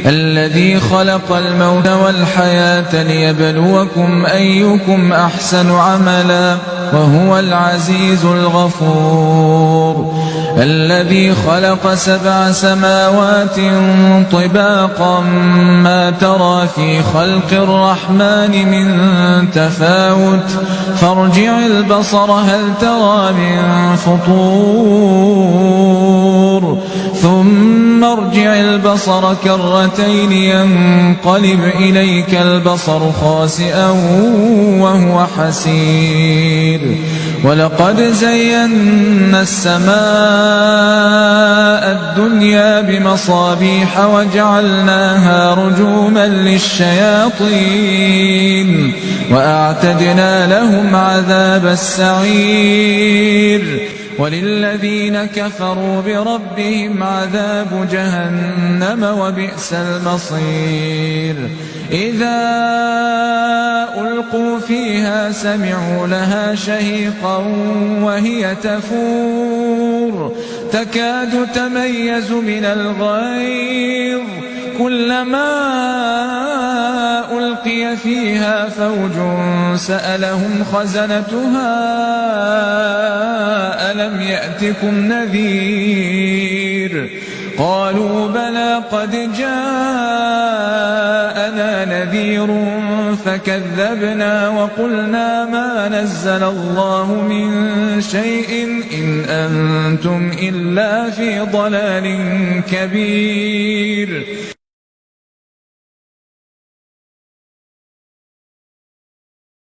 الذي خلق الموت والحياة ليبلوكم أيكم أحسن عملا وهو العزيز الغفور الذي خلق 7 سماوات طباقا ما ترى في خلق الرحمن من تفاوت فارجع البصر هل ترى من فطور ثم ارجع البصر كرتين ينقلب إليك البصر خاسئا وهو حسير ولقد زينا السماء الدنيا بمصابيح وجعلناها رجوما للشياطين وأعتدنا لهم عذاب السعير وللذين كفروا بربهم عذاب جهنم وبئس المصير إذا ألقوا فيها سمعوا لها شهيقا وهي تفور تكاد تميز من الغيظ كلما ألقي فيها فوج سألهم خزنتها ألم يأتكم نذير قالوا بلى قد جاءنا نذير فكذبنا وقلنا ما نزل الله من شيء إن أنتم إلا في ضلال كبير